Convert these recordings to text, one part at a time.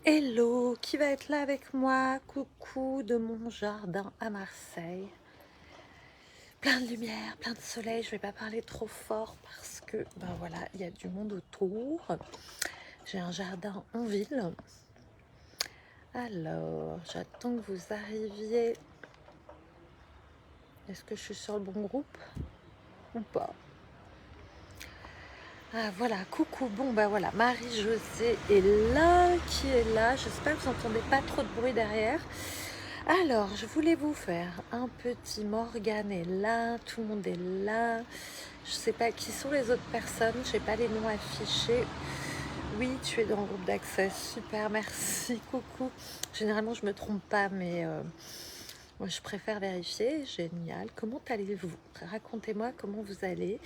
Hello, qui va être là avec moi? Coucou de mon jardin à Marseille. Plein de lumière, plein de soleil. Je vais pas parler trop fort parce que, ben voilà, il y a du monde autour. J'ai un jardin en ville. Alors, j'attends que vous arriviez. Est-ce que je suis sur le bon groupe ou pas? Ah voilà, coucou. Bon bah voilà, Marie-Josée est là, qui est là. J'espère que vous n'entendez pas trop de bruit derrière. Alors, je voulais vous faire un petit Morgane est là, tout le monde est là. Je sais pas qui sont les autres personnes, je n'ai pas les noms affichés. Oui, tu es dans le groupe d'accès, super, merci, coucou. Généralement, je me trompe pas, mais moi, je préfère vérifier. Génial. Comment allez-vous? Racontez-moi comment vous allez.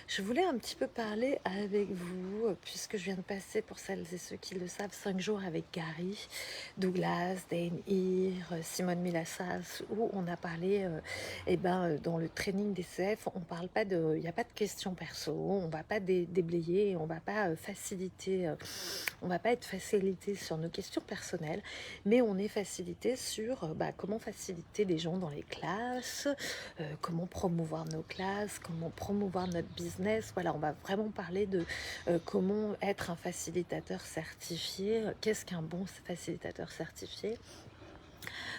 Je voulais un petit peu parler avec vous, puisque je viens de passer, pour celles et ceux qui le savent, 5 jours avec Gary, Douglas, Dane Heer, Simone Milassas, où on a parlé, dans le training des CF, on parle pas de, il n'y a pas de questions perso, on va pas déblayer, on va pas faciliter, on va pas être facilité sur nos questions personnelles, mais on est facilité sur comment faciliter les gens dans les classes, comment promouvoir nos classes, comment promouvoir notre business. Voilà, on va vraiment parler de comment être un facilitateur certifié. Qu'est-ce qu'un bon facilitateur certifié?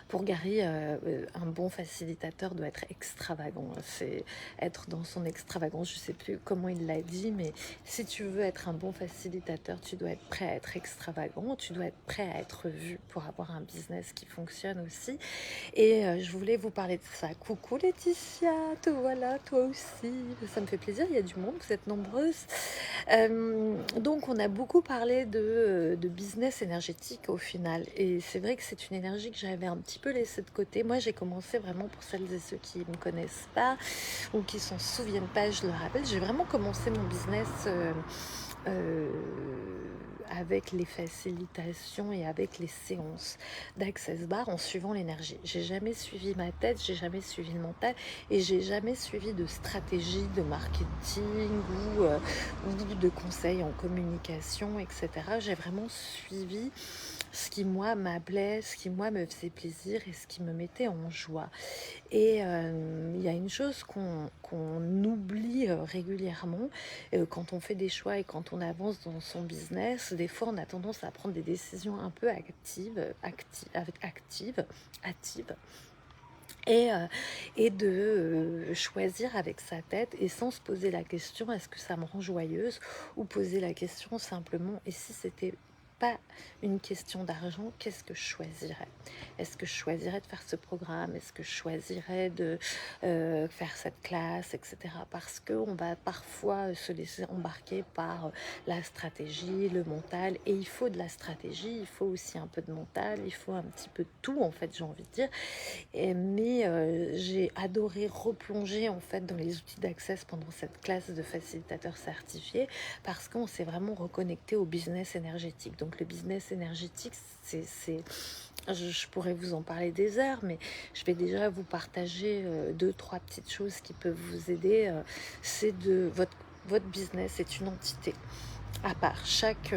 Pour Gary, un bon facilitateur doit être extravagant. C'est être dans son extravagance. Je ne sais plus comment il l'a dit, mais si tu veux être un bon facilitateur, tu dois être prêt à être extravagant. Tu dois être prêt à être vu pour avoir un business qui fonctionne aussi. Et je voulais vous parler de ça. Coucou Laetitia, te voilà, toi aussi. Ça me fait plaisir, il y a du monde, vous êtes nombreuses. Donc on a beaucoup parlé de business énergétique au final. Et c'est vrai que c'est une énergie que j'avais un petit peu laissée de côté. Moi j'ai commencé vraiment, pour celles et ceux qui ne me connaissent pas ou qui s'en souviennent pas, je le rappelle, j'ai vraiment commencé mon business euh, avec les facilitations et avec les séances d'Access Bar en suivant l'énergie. J'ai jamais suivi ma tête, j'ai jamais suivi le mental et j'ai jamais suivi de stratégie de marketing ou de conseils en communication, etc. J'ai vraiment suivi ce qui moi m'appelait, ce qui moi me faisait plaisir et ce qui me mettait en joie. Et il y a une chose qu'on oublie régulièrement quand on fait des choix et quand on avance dans son business. Des fois, on a tendance à prendre des décisions un peu hâtives et, euh, et de choisir avec sa tête et sans se poser la question est-ce que ça me rend joyeuse, ou poser la question simplement et si c'était pas une question d'argent, qu'est-ce que je choisirais? Est-ce que je choisirais de faire ce programme? Est-ce que je choisirais de faire cette classe, etc. Parce qu'on va parfois se laisser embarquer par la stratégie, le mental, et il faut de la stratégie, il faut aussi un peu de mental, il faut un petit peu de tout en fait, j'ai envie de dire. Mais j'ai adoré replonger en fait dans les outils d'Access pendant cette classe de facilitateur certifié parce qu'on s'est vraiment reconnecté au business énergétique. Donc le business énergétique, je pourrais vous en parler des heures, mais je vais déjà vous partager deux, trois petites choses qui peuvent vous aider. C'est de votre business est une entité à part. Chaque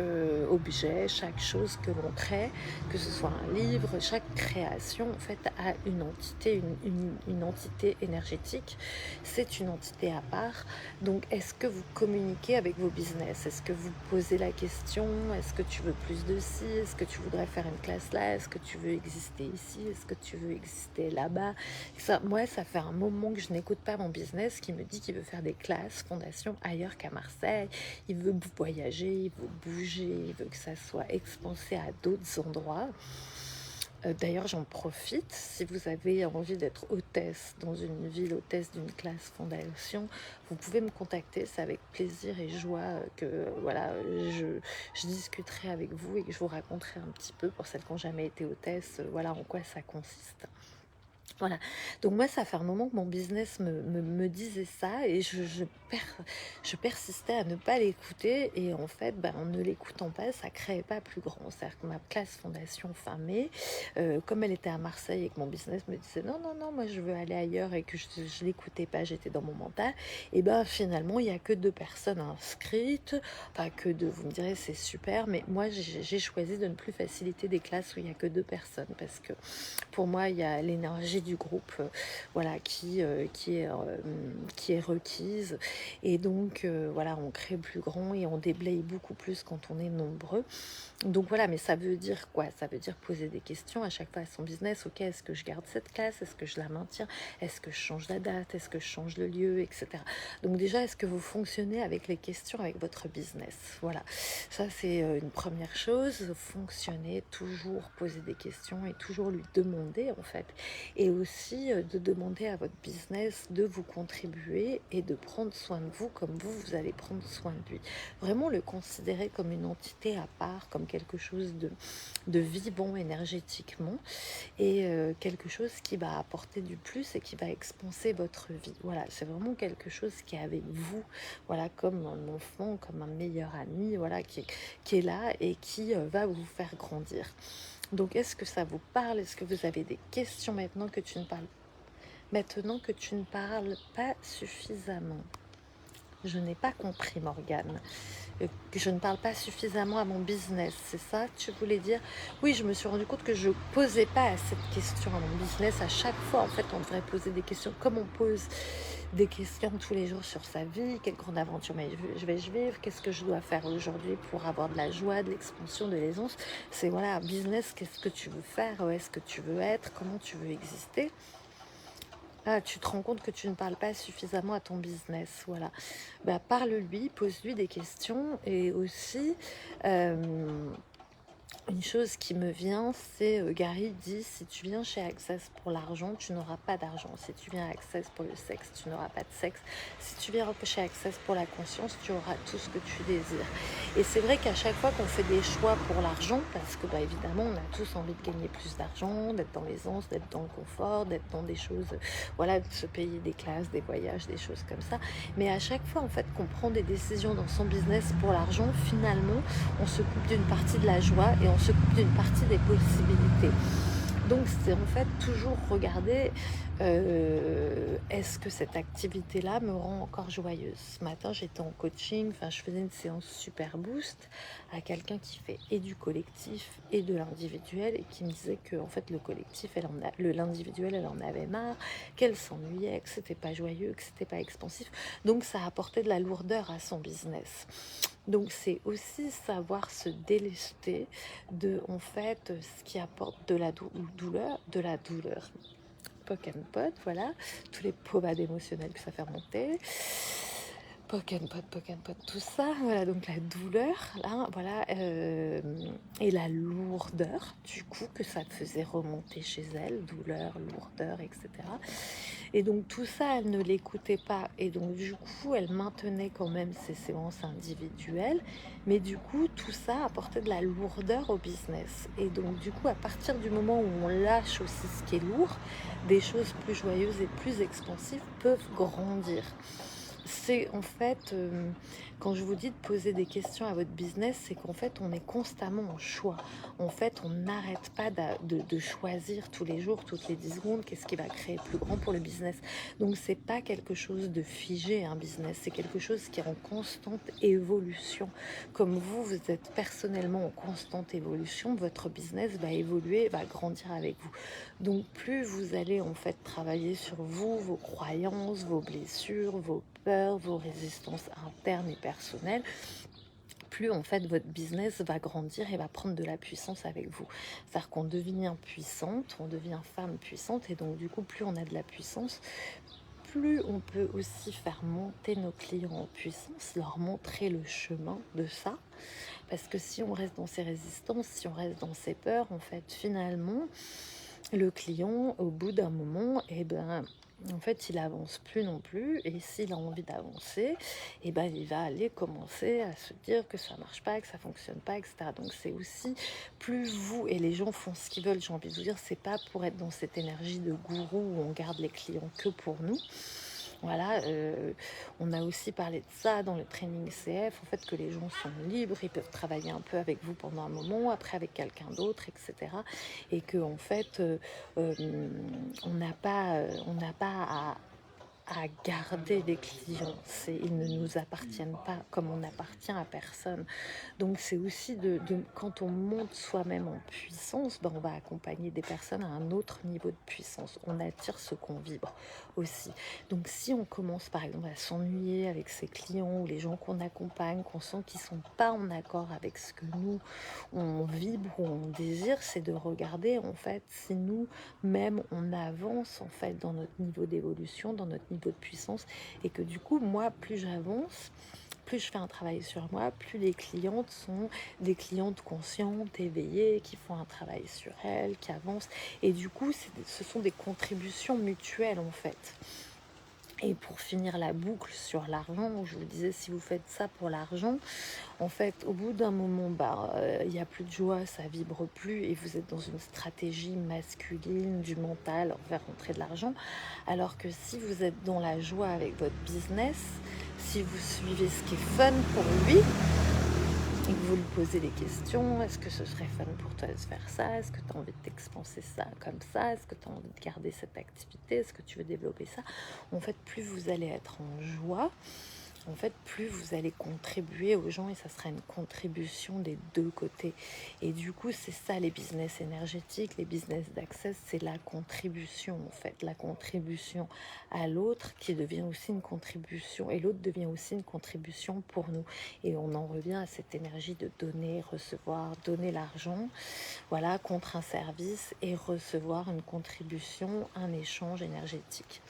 objet, chaque chose que l'on crée, que ce soit un livre, chaque création en fait a une entité, une entité énergétique. C'est une entité à part. Donc est-ce que vous communiquez avec vos business? Est-ce que vous posez la question? Est-ce que tu veux plus de ci? Est-ce que tu voudrais faire une classe là? Est-ce que tu veux exister ici? Est-ce que tu veux exister là-bas? Moi, ça fait un moment que je n'écoute pas mon business qui me dit qu'il veut faire des classes fondation ailleurs qu'à Marseille. Il veut voyager, il veut bouger, il veut que ça soit expansé à d'autres endroits. D'ailleurs, j'en profite, si vous avez envie d'être hôtesse dans une ville, hôtesse d'une classe fondation, vous pouvez me contacter, c'est avec plaisir et joie que voilà, je discuterai avec vous et que je vous raconterai un petit peu, pour celles qui n'ont jamais été hôtesse, voilà en quoi ça consiste. Voilà, donc moi, ça fait un moment que mon business me disait ça et je persistais à ne pas l'écouter et en fait, ben, en ne l'écoutant pas, ça créait pas plus grand. C'est-à-dire que ma classe fondation fin mai, comme elle était à Marseille et que mon business me disait non, non, non, moi je veux aller ailleurs et que je l'écoutais pas, j'étais dans mon mental, et ben finalement, il y a que 2 personnes inscrites, enfin que 2, vous me direz c'est super, mais moi j'ai choisi de ne plus faciliter des classes où il y a que 2 personnes parce que pour moi, il y a l'énergie du groupe, voilà, qui est requise. Et donc, voilà, on crée plus grand et on déblaye beaucoup plus quand on est nombreux. Donc voilà, mais ça veut dire quoi? Ça veut dire poser des questions à chaque fois à son business. Ok, est-ce que je garde cette classe? Est-ce que je la maintiens? Est-ce que je change la date? Est-ce que je change le lieu? Etc. Donc déjà, est-ce que vous fonctionnez avec les questions, avec votre business? Voilà, ça c'est une première chose. Fonctionner, toujours poser des questions et toujours lui demander en fait. Et aussi de demander à votre business de vous contribuer et de prendre soin de vous comme vous allez prendre soin de lui. Vraiment le considérer comme une entité à part, comme quelque chose de vivant énergétiquement et quelque chose qui va apporter du plus et qui va expanser votre vie. Voilà, c'est vraiment quelque chose qui est avec vous, voilà, comme un enfant, comme un meilleur ami, voilà, qui est là et qui va vous faire grandir. Donc, est-ce que ça vous parle? Est-ce que vous avez des questions maintenant que tu ne parles pas suffisamment? Je n'ai pas compris, Morgane. Que je ne parle pas suffisamment à mon business, c'est ça que tu voulais dire? Oui, je me suis rendu compte que je posais pas assez de questions à mon business. À chaque fois, en fait, on devrait poser des questions comme on pose des questions tous les jours sur sa vie. Quelle grande aventure vais-je vivre? Qu'est-ce que je dois faire aujourd'hui pour avoir de la joie, de l'expansion, de l'aisance? C'est voilà, business, qu'est-ce que tu veux faire? Où est-ce que tu veux être? Comment tu veux exister? Ah, tu te rends compte que tu ne parles pas suffisamment à ton business, voilà. Bah, parle-lui, pose-lui des questions et aussi, une chose qui me vient, c'est Gary dit si tu viens chez Access pour l'argent, tu n'auras pas d'argent. Si tu viens à Access pour le sexe, tu n'auras pas de sexe. Si tu viens chez Access pour la conscience, tu auras tout ce que tu désires. Et c'est vrai qu'à chaque fois qu'on fait des choix pour l'argent, parce que bah, évidemment, on a tous envie de gagner plus d'argent, d'être dans l'aisance, d'être dans le confort, d'être dans des choses, voilà, de se payer des classes, des voyages, des choses comme ça. Mais à chaque fois, en fait, qu'on prend des décisions dans son business pour l'argent, finalement, on se coupe d'une partie de la joie et on se coupe d'une partie des possibilités. Donc c'est en fait toujours regarder est-ce que cette activité-là me rend encore joyeuse. Ce matin j'étais en coaching, enfin je faisais une séance super boost à quelqu'un qui fait et du collectif et de l'individuel et qui me disait que en fait le collectif, l'individuel, elle en avait marre, qu'elle s'ennuyait, que c'était pas joyeux, que c'était pas expansif. Donc ça apportait de la lourdeur à son business. Donc c'est aussi savoir se délester de en fait ce qui apporte de la douleur. Poc and pot, voilà, tous les pommades émotionnelles que ça fait remonter. Poc and pot, tout ça, voilà, donc la douleur, là, voilà, et la lourdeur, du coup, que ça faisait remonter chez elle, douleur, lourdeur, etc. Et donc tout ça, elle ne l'écoutait pas. Et donc du coup, elle maintenait quand même ses séances individuelles. Mais du coup, tout ça apportait de la lourdeur au business. Et donc du coup, à partir du moment où on lâche aussi ce qui est lourd, des choses plus joyeuses et plus expansives peuvent grandir. C'est en fait, quand je vous dis de poser des questions à votre business, c'est qu'en fait, on est constamment en choix. En fait, on n'arrête pas de choisir tous les jours, toutes les 10 secondes, qu'est-ce qui va créer plus grand pour le business. Donc, c'est pas quelque chose de figé, un business. C'est quelque chose qui est en constante évolution. Comme vous êtes personnellement en constante évolution, votre business va évoluer, va grandir avec vous. Donc, plus vous allez en fait travailler sur vous, vos croyances, vos blessures, vos peurs, vos résistances internes et personnelles, plus en fait votre business va grandir et va prendre de la puissance avec vous. C'est-à-dire qu'on devient puissante, on devient femme puissante et donc du coup plus on a de la puissance, plus on peut aussi faire monter nos clients en puissance, leur montrer le chemin de ça. Parce que si on reste dans ses résistances, si on reste dans ses peurs, en fait finalement le client au bout d'un moment, eh ben en fait, il avance plus non plus. Et s'il a envie d'avancer, eh ben, il va aller commencer à se dire que ça marche pas, que ça fonctionne pas, etc. Donc, c'est aussi plus vous et les gens font ce qu'ils veulent. J'ai envie de vous dire, c'est pas pour être dans cette énergie de gourou où on garde les clients que pour nous. Voilà, on a aussi parlé de ça dans le training CF, en fait que les gens sont libres, ils peuvent travailler un peu avec vous pendant un moment, après avec quelqu'un d'autre, etc. Et que en fait, on n'a pas à garder les clients. Ils ne nous appartiennent pas comme on n'appartient à personne. Donc c'est aussi quand on monte soi-même en puissance, ben on va accompagner des personnes à un autre niveau de puissance. On attire ce qu'on vibre aussi. Donc si on commence par exemple à s'ennuyer avec ses clients ou les gens qu'on accompagne, qu'on sent qu'ils ne sont pas en accord avec ce que nous, on vibre ou on désire, c'est de regarder en fait si nous-mêmes on avance en fait dans notre niveau d'évolution, dans notre niveau de puissance et que du coup moi plus j'avance, plus je fais un travail sur moi, plus les clientes sont des clientes conscientes, éveillées, qui font un travail sur elles, qui avancent. Et du coup, ce sont des contributions mutuelles en fait. Et pour finir la boucle sur l'argent, je vous disais, si vous faites ça pour l'argent, en fait, au bout d'un moment, il n'y a plus de joie, ça vibre plus et vous êtes dans une stratégie masculine du mental vers rentrer de l'argent. Alors que si vous êtes dans la joie avec votre business, si vous suivez ce qui est fun pour lui, et que vous lui posez des questions, est-ce que ce serait fun pour toi de faire ça? Est-ce que tu as envie de t'expanser ça comme ça? Est-ce que tu as envie de garder cette activité? Est-ce que tu veux développer ça? En fait, plus vous allez être en joie, en fait, plus vous allez contribuer aux gens et ça sera une contribution des deux côtés. Et du coup, c'est ça les business énergétiques, les business d'access, c'est la contribution en fait, la contribution à l'autre qui devient aussi une contribution et l'autre devient aussi une contribution pour nous. Et on en revient à cette énergie de donner, recevoir, donner l'argent, voilà, contre un service et recevoir une contribution, un échange énergétique.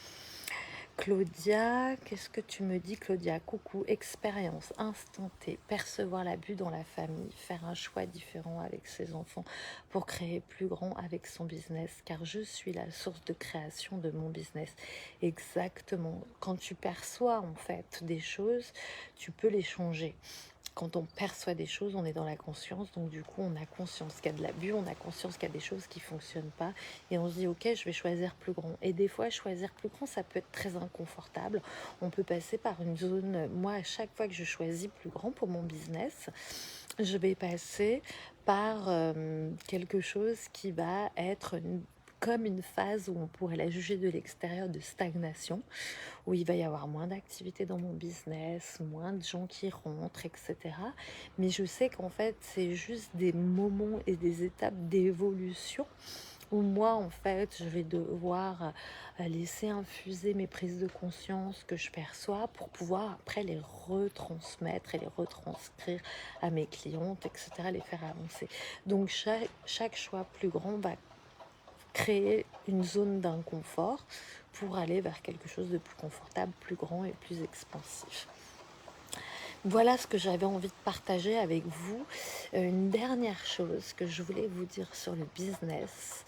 Claudia, qu'est-ce que tu me dis Claudia? Coucou, expérience, instant T, percevoir l'abus dans la famille, faire un choix différent avec ses enfants pour créer plus grand avec son business, car je suis la source de création de mon business. Exactement, quand tu perçois en fait des choses, tu peux les changer. Quand on perçoit des choses, on est dans la conscience, donc du coup on a conscience qu'il y a de l'abus, on a conscience qu'il y a des choses qui ne fonctionnent pas, et on se dit ok, je vais choisir plus grand. Et des fois choisir plus grand, ça peut être très inconfortable, on peut passer par une zone, moi à chaque fois que je choisis plus grand pour mon business, je vais passer par quelque chose qui va être comme une phase où on pourrait la juger de l'extérieur de stagnation, où il va y avoir moins d'activité dans mon business, moins de gens qui rentrent, etc. Mais je sais qu'en fait, c'est juste des moments et des étapes d'évolution où moi, en fait, je vais devoir laisser infuser mes prises de conscience que je perçois pour pouvoir après les retransmettre et les retranscrire à mes clientes, etc., les faire avancer. Donc, chaque choix plus grand va créer une zone d'inconfort pour aller vers quelque chose de plus confortable, plus grand et plus expansif. Voilà ce que j'avais envie de partager avec vous. Une dernière chose que je voulais vous dire sur le business,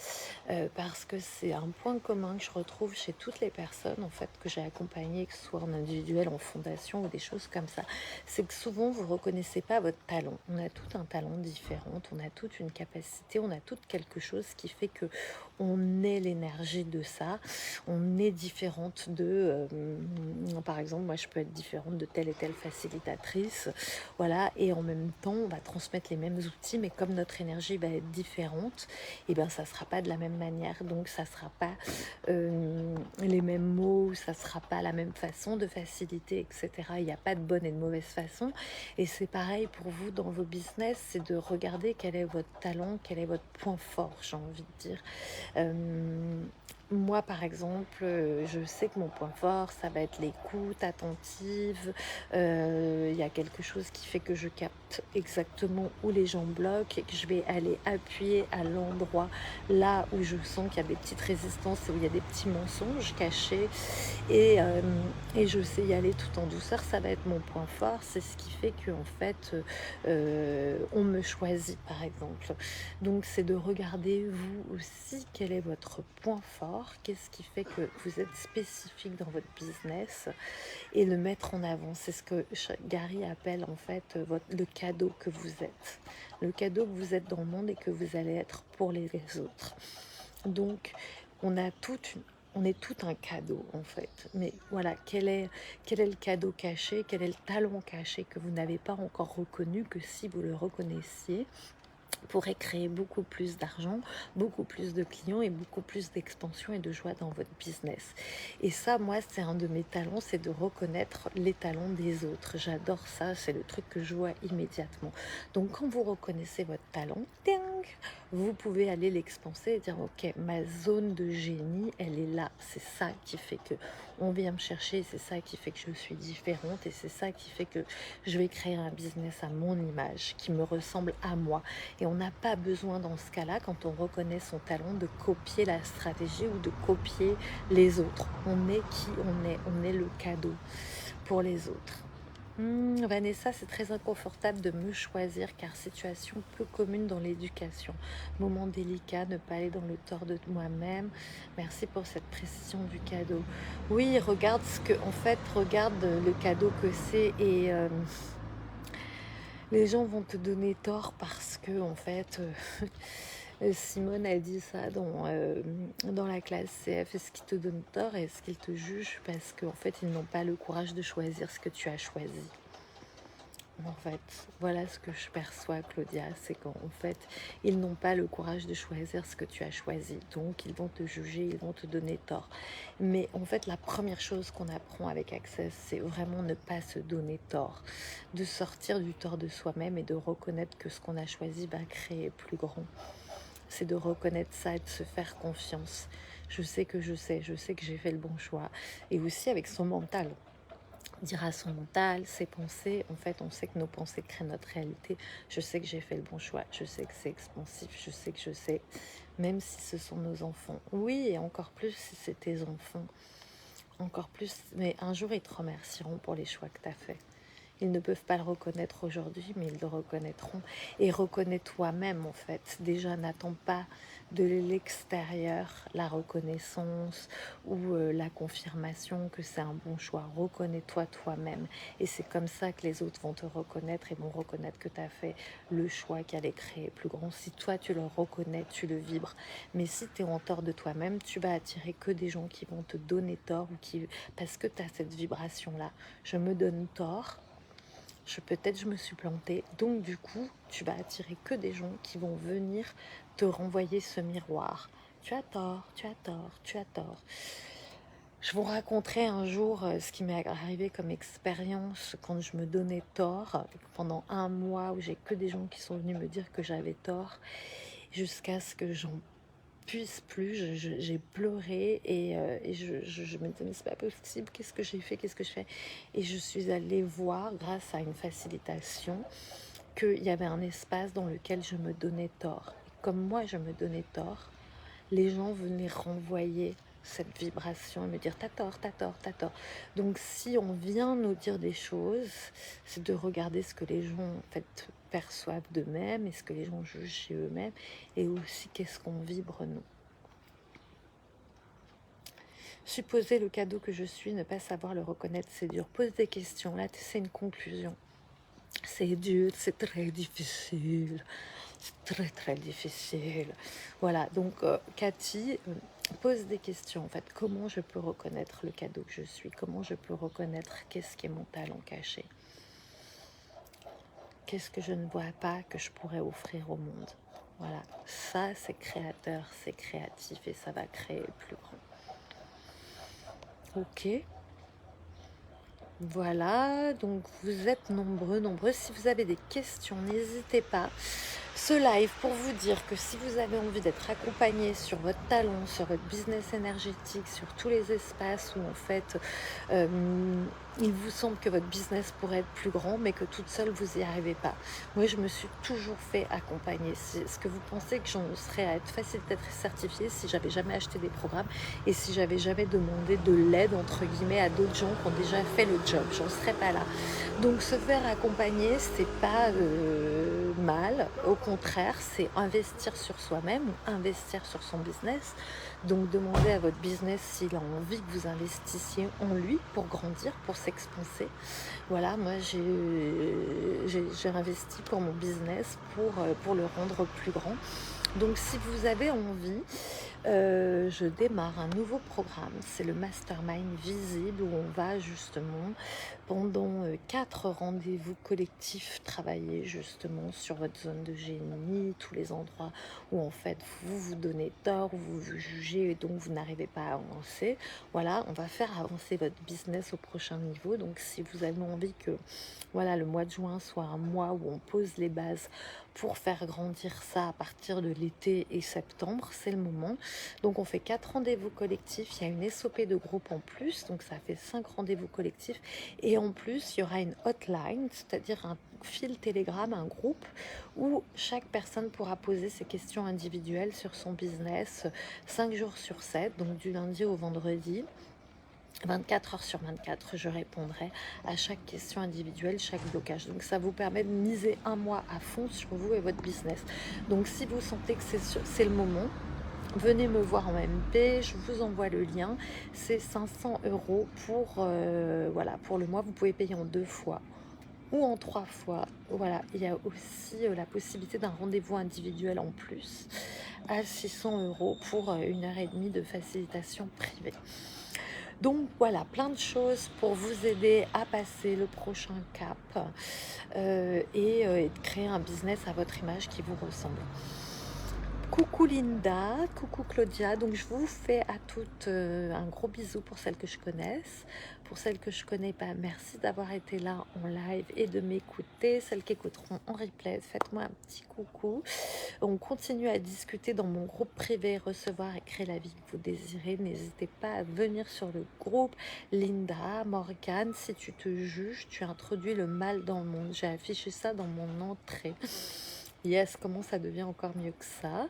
parce que c'est un point commun que je retrouve chez toutes les personnes en fait que j'ai accompagnées, que ce soit en individuel, en fondation ou des choses comme ça, c'est que souvent vous ne reconnaissez pas votre talent. On a tout un talent différent, on a toute une capacité, on a tout quelque chose qui fait que on est l'énergie de ça, on est différente de, par exemple, moi je peux être différente de telle et telle facilitatrice, voilà, et en même temps on va transmettre les mêmes outils, mais comme notre énergie va être différente, et bien ça sera pas de la même manière, donc ça sera pas les mêmes mots, ça sera pas la même façon de faciliter, etc. Il n'y a pas de bonne et de mauvaise façon, et c'est pareil pour vous dans vos business, c'est de regarder quel est votre talent, quel est votre point fort, j'ai envie de dire. Moi, par exemple, je sais que mon point fort, ça va être l'écoute attentive. Il y a quelque chose qui fait que je capte exactement où les gens bloquent et que je vais aller appuyer à l'endroit là où je sens qu'il y a des petites résistances et où il y a des petits mensonges cachés. Et je sais y aller tout en douceur. Ça va être mon point fort. C'est ce qui fait que en fait, on me choisit, par exemple. Donc, c'est de regarder vous aussi quel est votre point fort fort, qu'est-ce qui fait que vous êtes spécifique dans votre business et le mettre en avant. C'est ce que Gary appelle en fait le cadeau que vous êtes. Le cadeau que vous êtes dans le monde et que vous allez être pour les autres. Donc, on est tout un cadeau en fait. Mais voilà, quel est le cadeau caché, quel est le talent caché que vous n'avez pas encore reconnu, que si vous le reconnaissiez, pourrait créer beaucoup plus d'argent, beaucoup plus de clients et beaucoup plus d'expansion et de joie dans votre business. Et ça, moi, c'est un de mes talents, c'est de reconnaître les talents des autres. J'adore ça, c'est le truc que je vois immédiatement. Donc, quand vous reconnaissez votre talent, ding, vous pouvez aller l'expanser et dire, ok, ma zone de génie, elle est là. C'est ça qui fait que on vient me chercher, c'est ça qui fait que je suis différente et c'est ça qui fait que je vais créer un business à mon image, qui me ressemble à moi. Et on n'a pas besoin dans ce cas-là, quand on reconnaît son talent, de copier la stratégie ou de copier les autres. On est qui on est le cadeau pour les autres. Vanessa, c'est très inconfortable de me choisir car situation peu commune dans l'éducation. Moment délicat, ne pas aller dans le tort de moi-même. Merci pour cette précision du cadeau. Oui, regarde regarde le cadeau que c'est et les gens vont te donner tort parce que en fait Simone a dit ça dans la classe CF. Est-ce qu'ils te donnent tort et est-ce qu'ils te jugent parce qu'en fait ils n'ont pas le courage de choisir ce que tu as choisi. En fait, voilà ce que je perçois, Claudia, c'est qu'en fait, ils n'ont pas le courage de choisir ce que tu as choisi. Donc, ils vont te juger, ils vont te donner tort. Mais en fait, la première chose qu'on apprend avec Access, c'est vraiment ne pas se donner tort. De sortir du tort de soi-même et de reconnaître que ce qu'on a choisi va créer plus grand. C'est de reconnaître ça et de se faire confiance. Je sais que j'ai fait le bon choix. Et aussi avec son mental. Dire à son mental, ses pensées, en fait on sait que nos pensées créent notre réalité. Je sais que j'ai fait le bon choix, je sais que c'est expansif, je sais, même si ce sont nos enfants. Oui, et encore plus si c'est tes enfants, encore plus, mais un jour ils te remercieront pour les choix que tu as faits. Ils ne peuvent pas le reconnaître aujourd'hui, mais ils le reconnaîtront. Et reconnais toi-même, en fait. Déjà, n'attends pas de l'extérieur la reconnaissance ou la confirmation que c'est un bon choix. Reconnais-toi toi-même. Et c'est comme ça que les autres vont te reconnaître et vont reconnaître que tu as fait le choix qui allait créer plus grand. Si toi, tu le reconnais, tu le vibres. Mais si tu es en tort de toi-même, tu vas attirer que des gens qui vont te donner tort parce que tu as cette vibration-là. Je me donne tort. Peut-être je me suis plantée, donc du coup, tu vas attirer que des gens qui vont venir te renvoyer ce miroir. Tu as tort, tu as tort, tu as tort. Je vous raconterai un jour ce qui m'est arrivé comme expérience quand je me donnais tort, pendant un mois où j'ai que des gens qui sont venus me dire que j'avais tort, jusqu'à ce que j'en puisse plus, j'ai pleuré et je me disais mais c'est pas possible, qu'est-ce que j'ai fait, qu'est-ce que je fais, et je suis allée voir grâce à une facilitation qu'il y avait un espace dans lequel je me donnais tort. Et comme moi je me donnais tort, les gens venaient renvoyer cette vibration et me dire t'as tort, t'as tort, t'as tort. Donc si on vient nous dire des choses, c'est de regarder ce que les gens en fait perçoivent d'eux-mêmes et ce que les gens jugent chez eux-mêmes, et aussi qu'est-ce qu'on vibre nous. Supposer le cadeau que je suis, ne pas savoir le reconnaître, c'est dur. Pose des questions, là c'est une conclusion. C'est dur, c'est très difficile. C'est très très difficile. Voilà, donc Cathy pose des questions en fait. Comment je peux reconnaître le cadeau que je suis? Comment je peux reconnaître qu'est-ce qui est mon talent caché? Qu'est-ce que je ne vois pas que je pourrais offrir au monde? Voilà, ça c'est créateur, c'est créatif et ça va créer plus grand. Ok. Voilà, donc vous êtes nombreux. Si vous avez des questions, n'hésitez pas. Ce live pour vous dire que si vous avez envie d'être accompagné sur votre talent, sur votre business énergétique, sur tous les espaces où en fait il vous semble que votre business pourrait être plus grand mais que toute seule vous n'y arrivez pas. Moi je me suis toujours fait accompagner. Est-ce que vous pensez que j'en serais à être facile d'être certifiée si j'avais jamais acheté des programmes et si j'avais jamais demandé de l'aide entre guillemets à d'autres gens qui ont déjà fait le job? J'en serais pas là. Donc se faire accompagner, c'est pas mal. Au contraire, c'est investir sur soi-même ou investir sur son business. Donc demandez à votre business s'il a envie que vous investissiez en lui pour grandir, pour s'expanser. Voilà, moi j'ai investi pour mon business pour le rendre plus grand. Donc si vous avez envie, je démarre un nouveau programme, c'est le Mastermind Visible, où on va justement pendant 4 rendez-vous collectifs travailler justement sur votre zone de génie, tous les endroits où en fait vous vous donnez tort, vous vous jugez et donc vous n'arrivez pas à avancer. Voilà, on va faire avancer votre business au prochain niveau. Donc si vous avez envie que voilà, le mois de juin soit un mois où on pose les bases pour faire grandir ça à partir de l'été et septembre, c'est le moment. Donc on fait 4 rendez-vous collectifs, il y a une SOP de groupe en plus, donc ça fait 5 rendez-vous collectifs. Et en plus, il y aura une hotline, c'est-à-dire un fil Telegram, un groupe, où chaque personne pourra poser ses questions individuelles sur son business 5 jours sur 7, donc du lundi au vendredi. 24 heures sur 24, je répondrai à chaque question individuelle, chaque blocage. Donc ça vous permet de miser un mois à fond sur vous et votre business. Donc si vous sentez que c'est le moment, venez me voir en MP, je vous envoie le lien. C'est 500 € voilà, pour le mois. Vous pouvez payer en 2 fois ou en 3 fois. Voilà, il y a aussi la possibilité d'un rendez-vous individuel en plus à 600 € pour 1h30 de facilitation privée. Donc voilà, plein de choses pour vous aider à passer le prochain cap et de créer un business à votre image qui vous ressemble. Coucou Linda, coucou Claudia, donc je vous fais à toutes un gros bisou pour celles que je connaisse. Pour celles que je connais pas, merci d'avoir été là en live et de m'écouter. Celles qui écouteront en replay, faites-moi un petit coucou. On continue à discuter dans mon groupe privé, recevoir et créer la vie que vous désirez. N'hésitez pas à venir sur le groupe. Linda, Morgane, si tu te juges, tu introduis le mal dans le monde. J'ai affiché ça dans mon entrée. Yes, comment ça devient encore mieux que ça.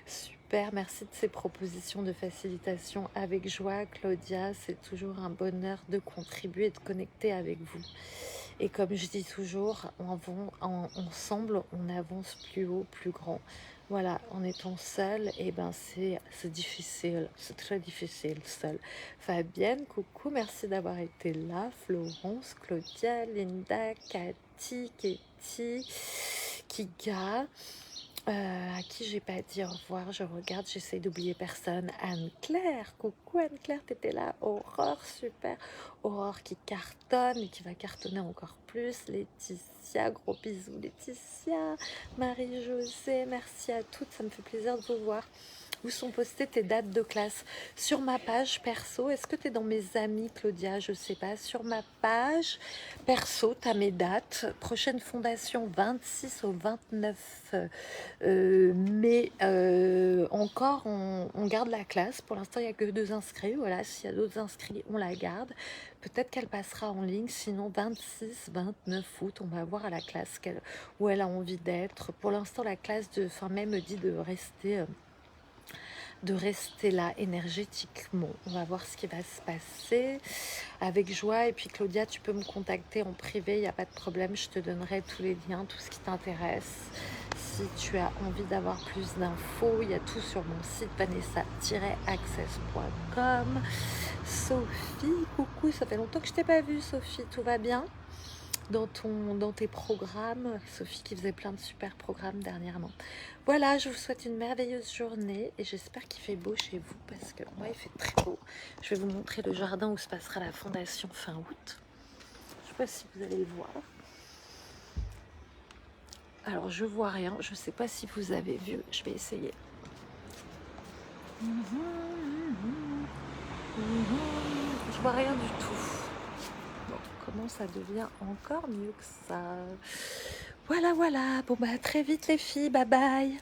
Super, merci de ces propositions de facilitation avec joie, Claudia. C'est toujours un bonheur de contribuer et de connecter avec vous. Et comme je dis toujours, ensemble, on avance plus haut, plus grand. Voilà, en étant seul, et ben c'est difficile, c'est très difficile seul. Fabienne, coucou, merci d'avoir été là. Florence, Claudia, Linda, Cathy, Katie, Kiga, à qui j'ai pas dit au revoir, je regarde, j'essaie d'oublier personne. Anne-Claire, coucou Anne-Claire, t'étais là. Aurore, super. Aurore qui cartonne et qui va cartonner encore plus. Laetitia, gros bisous Laetitia. Marie-Josée, merci à toutes, ça me fait plaisir de vous voir. Où sont postées tes dates de classe? Sur ma page perso. Est-ce que tu es dans mes amis, Claudia? Je sais pas. Sur ma page perso, tu as mes dates. Prochaine fondation, 26 au 29 mai. Encore, on garde la classe. Pour l'instant, il n'y a que 2 inscrits. Voilà, s'il y a d'autres inscrits, on la garde. Peut-être qu'elle passera en ligne. Sinon, 26, 29 août, on va voir à la classe où elle a envie d'être. Pour l'instant, la classe de fin mai me dit de rester là énergétiquement. On va voir ce qui va se passer avec joie. Et puis Claudia, tu peux me contacter en privé, il n'y a pas de problème, je te donnerai tous les liens, tout ce qui t'intéresse. Si tu as envie d'avoir plus d'infos, il y a tout sur mon site vanessa-access.com. Sophie, coucou, ça fait longtemps que je t'ai pas vue Sophie, tout va bien dans tes programmes? Sophie qui faisait plein de super programmes dernièrement. Voilà, je vous souhaite une merveilleuse journée et j'espère qu'il fait beau chez vous parce que moi il fait très beau. Je vais vous montrer le jardin où se passera la fondation fin août. Je ne sais pas si vous allez le voir. Alors je vois rien, je ne sais pas si vous avez vu, je vais essayer. Je vois rien du tout. Bon, comment ça devient encore mieux que ça? Voilà, bon bah à très vite les filles, bye bye.